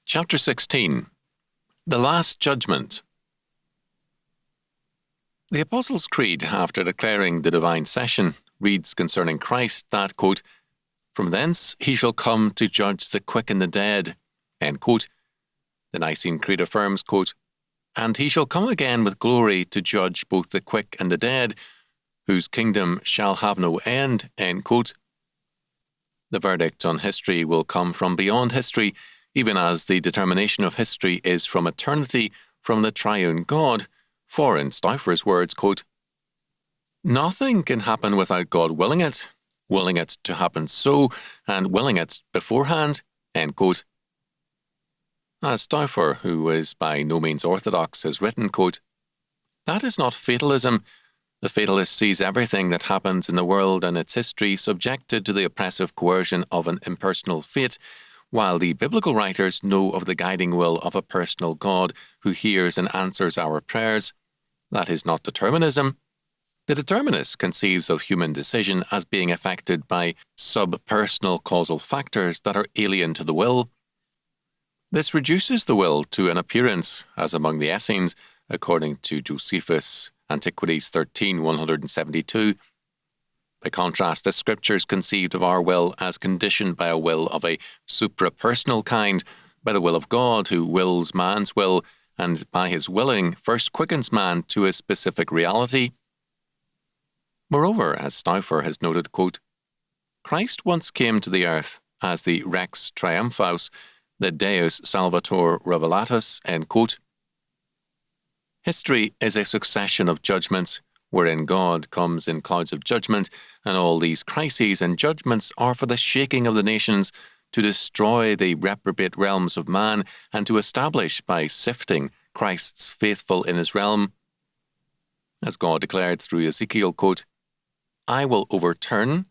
Chapter 16. The Last Judgment. The Apostles' Creed, after declaring the divine session, reads concerning Christ that, quote, "From thence he shall come to judge the quick and the dead." End quote. The Nicene Creed affirms, quote, "And he shall come again with glory to judge both the quick and the dead, whose kingdom shall have no end." End quote. The verdict on history will come from beyond history, even as the determination of history is from eternity, from the triune God. For, in Stauffer's words, quote, "Nothing can happen without God willing it to happen so, and willing it beforehand." End quote. As Stauffer, who is by no means orthodox, has written, quote, "That is not fatalism. The fatalist sees everything that happens in the world and its history subjected to the oppressive coercion of an impersonal fate, while the biblical writers know of the guiding will of a personal God who hears and answers our prayers. That is not determinism. The determinist conceives of human decision as being affected by subpersonal causal factors that are alien to the will. This reduces the will to an appearance, as among the Essenes, according to Josephus, Antiquities 13:172. By contrast, the Scriptures conceived of our will as conditioned by a will of a suprapersonal kind, by the will of God, who wills man's will, and by his willing first quickens man to a specific reality. Moreover, as Stauffer has noted, quote, "Christ once came to the earth as the Rex Triumphaus, the Deus Salvator Revelatus." End quote. History is a succession of judgments, wherein God comes in clouds of judgment, and all these crises and judgments are for the shaking of the nations, to destroy the reprobate realms of man, and to establish, by sifting, Christ's faithful in his realm. As God declared through Ezekiel, quote, "I will overturn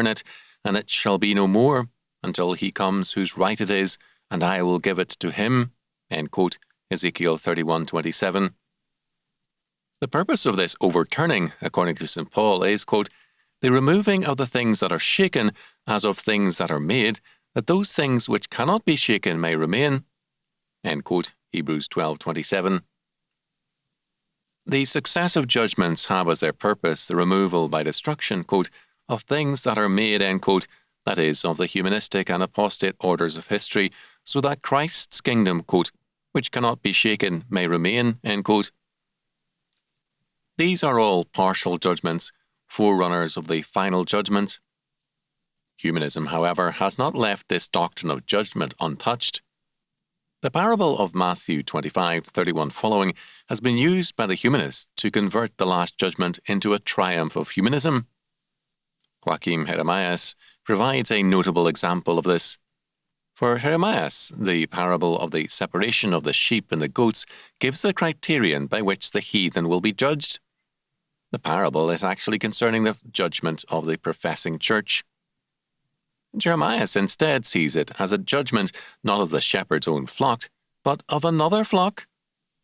it, and it shall be no more, until he comes whose right it is, and I will give it to him." End quote. Ezekiel 31:27. The purpose of this overturning, according to St. Paul, is, quote, "the removing of the things that are shaken, as of things that are made, that those things which cannot be shaken may remain." End quote. Hebrews 12:27. The successive judgments have as their purpose the removal by destruction, quote, "of things that are made," end quote, that is, of the humanistic and apostate orders of history, so that Christ's kingdom, quote, "which cannot be shaken may remain," end quote. These are all partial judgments, forerunners of the final judgment. Humanism, however, has not left this doctrine of judgment untouched. The parable of Matthew 25:31 following has been used by the humanists to convert the Last Judgment into a triumph of humanism. Joachim Jeremias provides a notable example of this. For Jeremias, the parable of the separation of the sheep and the goats gives the criterion by which the heathen will be judged. The parable is actually concerning the judgment of the professing church. Jeremias instead sees it as a judgment not of the shepherd's own flock, but of another flock.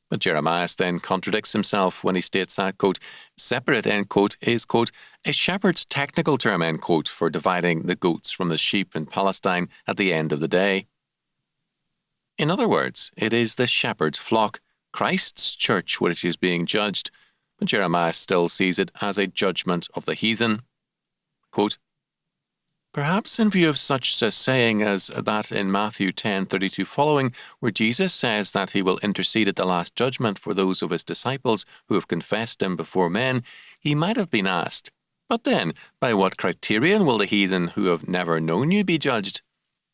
But Jeremias then contradicts himself when he states that, quote, "separate," end quote, is, quote, "a shepherd's technical term," end quote, for dividing the goats from the sheep in Palestine at the end of the day. In other words, it is the shepherd's flock, Christ's church, which is being judged, but Jeremias still sees it as a judgment of the heathen. Quote, "Perhaps in view of such a saying as that in Matthew 10:32 following, where Jesus says that he will intercede at the last judgment for those of his disciples who have confessed him before men, he might have been asked, 'But then, by what criterion will the heathen who have never known you be judged?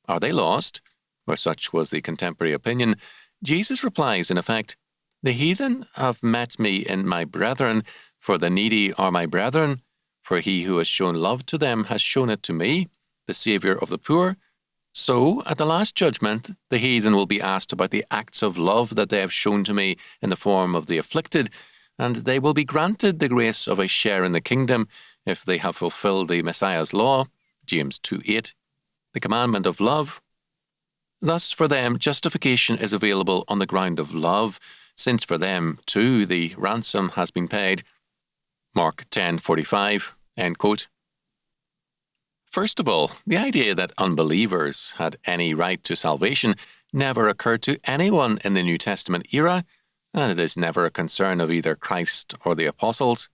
Are they lost?' Or such was the contemporary opinion. Jesus replies, in effect, 'The heathen have met me in my brethren, for the needy are my brethren. For he who has shown love to them has shown it to me, the Saviour of the poor. So, at the last judgment, the heathen will be asked about the acts of love that they have shown to me in the form of the afflicted, and they will be granted the grace of a share in the kingdom if they have fulfilled the Messiah's law, James 2:8, the commandment of love. Thus, for them, justification is available on the ground of love, since for them, too, the ransom has been paid. Mark 10:45, end quote. First of all, the idea that unbelievers had any right to salvation never occurred to anyone in the New Testament era, and it is never a concern of either Christ or the apostles.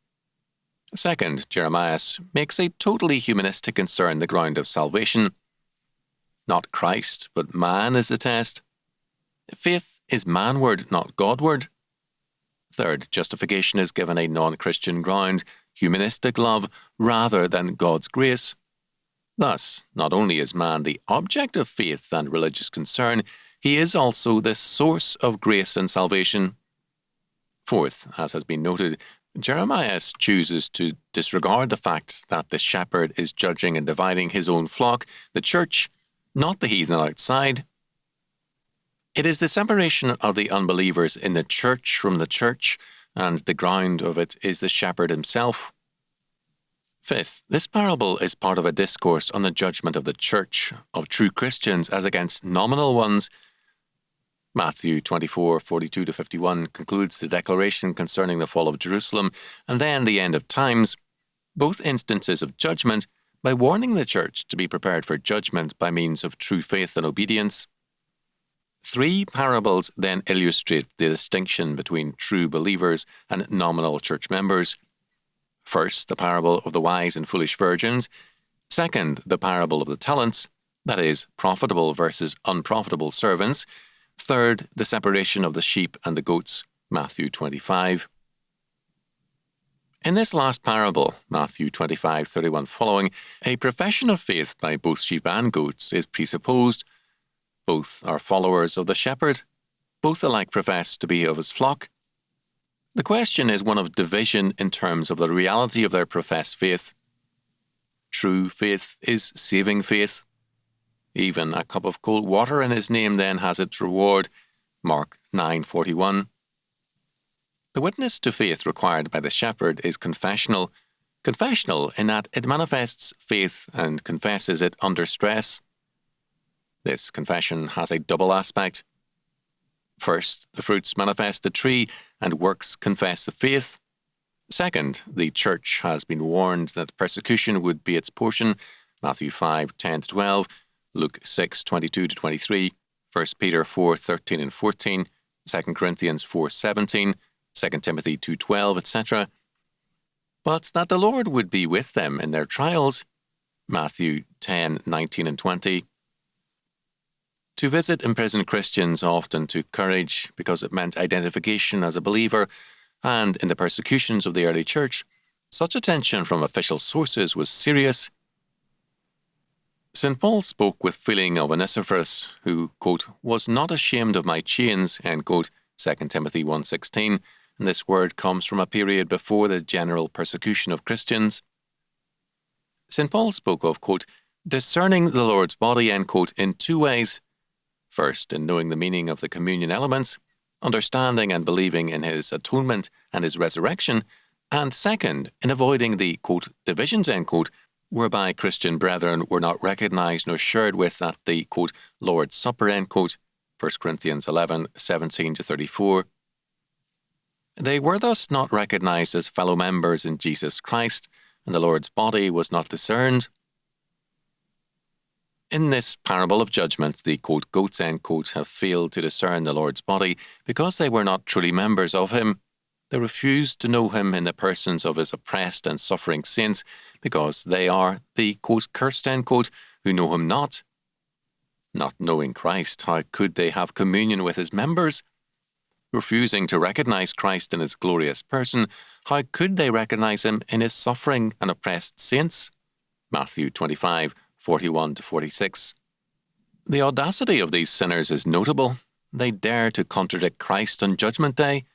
Second, Jeremiah makes a totally humanistic concern the ground of salvation. Not Christ, but man is the test. Faith is manward, not Godward. Third, justification is given a non-Christian ground, humanistic love, rather than God's grace. Thus, not only is man the object of faith and religious concern, he is also the source of grace and salvation. Fourth, as has been noted, Jeremiah chooses to disregard the fact that the shepherd is judging and dividing his own flock, the church, not the heathen outside. It is the separation of the unbelievers in the church from the church, and the ground of it is the shepherd himself. Fifth, this parable is part of a discourse on the judgment of the church, of true Christians as against nominal ones. Matthew 24:42-51 concludes the declaration concerning the fall of Jerusalem and then the end of times, both instances of judgment, by warning the church to be prepared for judgment by means of true faith and obedience. Three parables then illustrate the distinction between true believers and nominal church members. First, the parable of the wise and foolish virgins. Second, the parable of the talents, that is, profitable versus unprofitable servants. Third, the separation of the sheep and the goats, Matthew 25. In this last parable, Matthew 25:31 following, a profession of faith by both sheep and goats is presupposed. Both are followers of the shepherd. Both alike profess to be of his flock. The question is one of division in terms of the reality of their professed faith. True faith is saving faith. Even a cup of cold water in his name then has its reward, Mark 9:41. The witness to faith required by the shepherd is confessional. Confessional in that it manifests faith and confesses it under stress. This confession has a double aspect. First, the fruits manifest the tree and works confess the faith. Second, the church has been warned that persecution would be its portion, Matthew 5:10-12, Luke 6:22-23, 1 Peter 4:13 and 14, 2 Corinthians 4:17, 2 Timothy 2:12, etc., but that the Lord would be with them in their trials, Matthew 10:19 and 20. To visit imprisoned Christians often took courage because it meant identification as a believer, and in the persecutions of the early church, such attention from official sources was serious. St. Paul spoke with feeling of Onesiphorus, who, quote, was not ashamed of my chains, end quote, 2 Timothy 1:16, and this word comes from a period before the general persecution of Christians. St. Paul spoke of, quote, discerning the Lord's body, end quote, in two ways. First, in knowing the meaning of the communion elements, understanding and believing in his atonement and his resurrection, and second, in avoiding the, quote, divisions, end quote, whereby Christian brethren were not recognized nor shared with at the, quote, Lord's Supper, end quote, 1 Corinthians 11:17-34. They were thus not recognized as fellow members in Jesus Christ, and the Lord's body was not discerned. In this parable of judgment, the, quote, goats, end quote, have failed to discern the Lord's body because they were not truly members of him. They refused to know him in the persons of his oppressed and suffering saints because they are the, quote, cursed, end quote, who know him not. Not knowing Christ, how could they have communion with his members? Refusing to recognize Christ in his glorious person, how could they recognize him in his suffering and oppressed saints? Matthew 25:41-46. The audacity of these sinners is notable. They dare to contradict Christ on Judgment Day.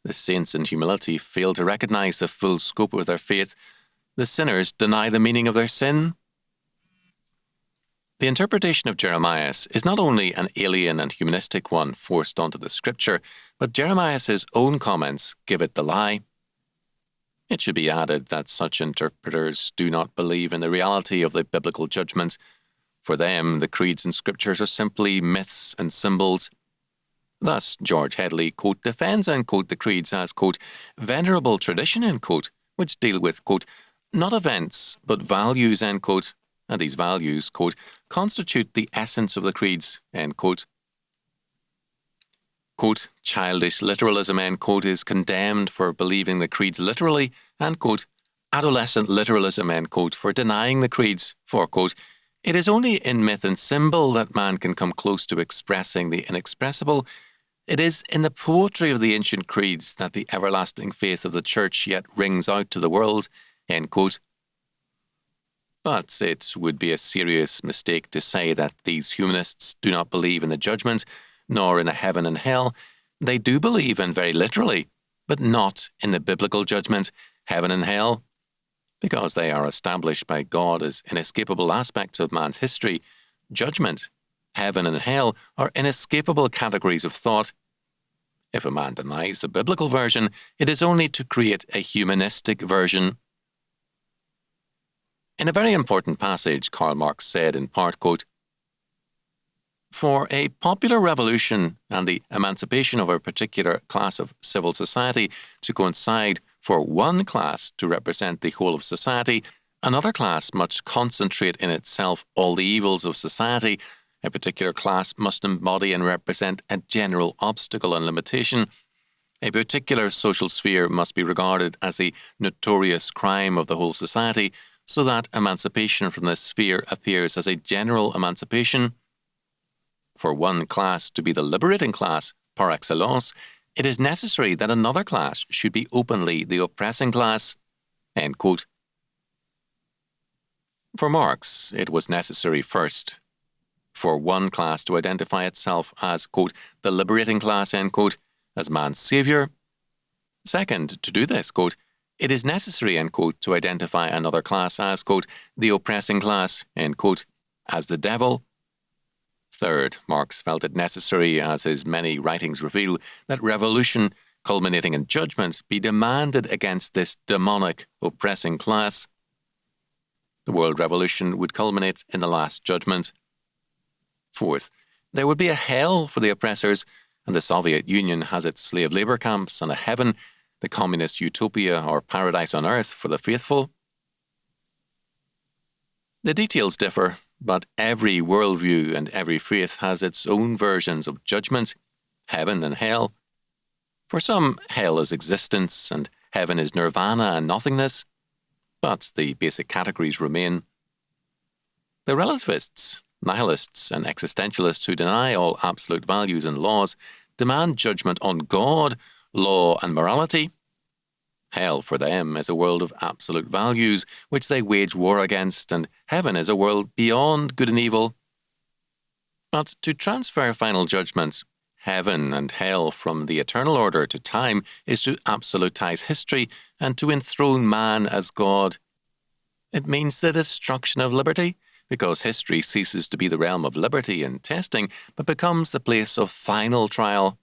The saints in humility fail to recognize the full scope of their faith. The sinners deny the meaning of their sin. The interpretation of Jeremiah is not only an alien and humanistic one forced onto the scripture, but Jeremiah's own comments give it the lie. It should be added that such interpreters do not believe in the reality of the biblical judgments. For them, the creeds and scriptures are simply myths and symbols. Thus, George Headley, quote, defends, end quote, the creeds as, quote, venerable tradition, end quote, which deal with, quote, not events, but values, end quote, and these values, quote, constitute the essence of the creeds, end quote. Quote, childish literalism, end quote, is condemned for believing the creeds literally, and, quote, adolescent literalism, end quote, for denying the creeds, for, quote, it is only in myth and symbol that man can come close to expressing the inexpressible. It is in the poetry of the ancient creeds that the everlasting faith of the Church yet rings out to the world, end quote. But it would be a serious mistake to say that these humanists do not believe in the judgment, nor in a heaven and hell. They do believe in very literally, but not in the biblical judgment, heaven and hell, because they are established by God as inescapable aspects of man's history. Judgment, heaven and hell are inescapable categories of thought. If a man denies the biblical version, it is only to create a humanistic version. In a very important passage, Karl Marx said in part, quote, for a popular revolution and the emancipation of a particular class of civil society to coincide for one class to represent the whole of society, another class must concentrate in itself all the evils of society. A particular class must embody and represent a general obstacle and limitation. A particular social sphere must be regarded as the notorious crime of the whole society, so that emancipation from this sphere appears as a general emancipation. For one class to be the liberating class par excellence, it is necessary that another class should be openly the oppressing class, end quote. For Marx, it was necessary first for one class to identify itself as, quote, the liberating class, end quote, as man's saviour. Second, to do this, quote, it is necessary, end quote, to identify another class as, quote, the oppressing class, end quote, as the devil. Third, Marx felt it necessary, as his many writings reveal, that revolution, culminating in judgments, be demanded against this demonic, oppressing class. The world revolution would culminate in the last judgment. Fourth, there would be a hell for the oppressors, and the Soviet Union has its slave labour camps, and a heaven, the communist utopia or paradise on earth for the faithful. The details differ, but every worldview and every faith has its own versions of judgment, heaven and hell. For some, hell is existence and heaven is nirvana and nothingness, but the basic categories remain. The relativists, nihilists and existentialists who deny all absolute values and laws demand judgment on God, law and morality. Hell for them is a world of absolute values which they wage war against, and heaven is a world beyond good and evil. But to transfer final judgment, heaven and hell from the eternal order to time is to absolutize history and to enthrone man as God. It means the destruction of liberty, because history ceases to be the realm of liberty and testing, but becomes the place of final trial.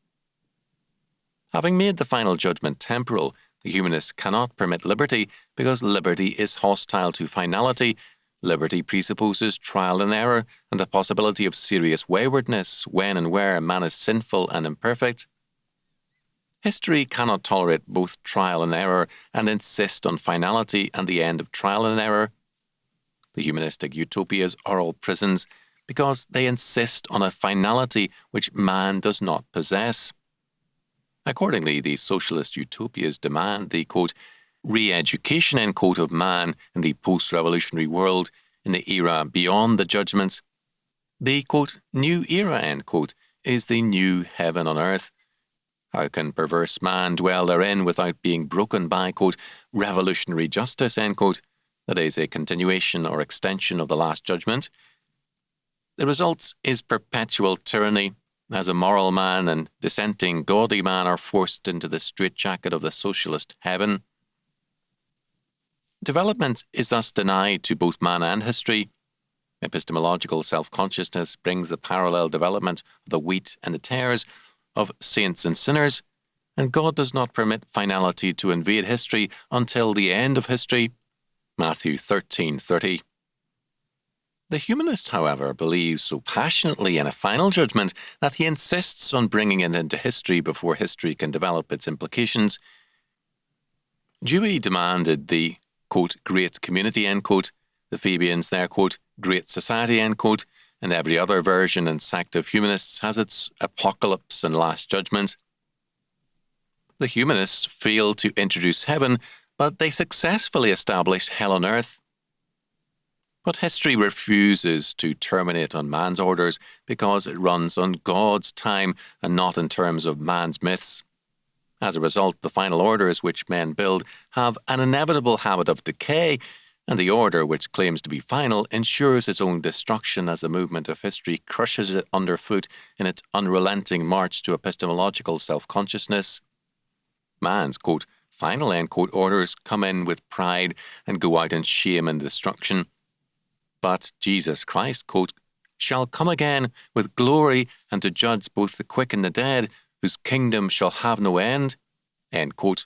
Having made the final judgment temporal, the humanist cannot permit liberty, because liberty is hostile to finality. Liberty presupposes trial and error, and the possibility of serious waywardness when and where man is sinful and imperfect. History cannot tolerate both trial and error and insist on finality and the end of trial and error. The humanistic utopias are all prisons, because they insist on a finality which man does not possess. Accordingly, the socialist utopias demand the, quote, re-education, end quote, of man in the post-revolutionary world in the era beyond the judgments. The, quote, new era, end quote, is the new heaven on earth. How can perverse man dwell therein without being broken by, quote, revolutionary justice, end quote, that is a continuation or extension of the last judgment? The result is perpetual tyranny, as a moral man and dissenting gaudy man are forced into the straitjacket of the socialist heaven. Development is thus denied to both man and history. Epistemological self-consciousness brings the parallel development of the wheat and the tares, of saints and sinners, and God does not permit finality to invade history until the end of history. Matthew 13:30. The humanist, however, believes so passionately in a final judgment that he insists on bringing it into history before history can develop its implications. Dewey demanded the, quote, great community, end quote, the Fabians, their, quote, Great Society, end quote, and every other version and sect of humanists has its apocalypse and last judgment. The humanists fail to introduce heaven, but they successfully establish hell on earth. But history refuses to terminate on man's orders because it runs on God's time and not in terms of man's myths. As a result, the final orders which men build have an inevitable habit of decay, and the order which claims to be final ensures its own destruction as the movement of history crushes it underfoot in its unrelenting march to epistemological self-consciousness. Man's, quote, final, end quote, orders come in with pride and go out in shame and destruction. But Jesus Christ, quote, shall come again with glory and to judge both the quick and the dead, whose kingdom shall have no end, end quote.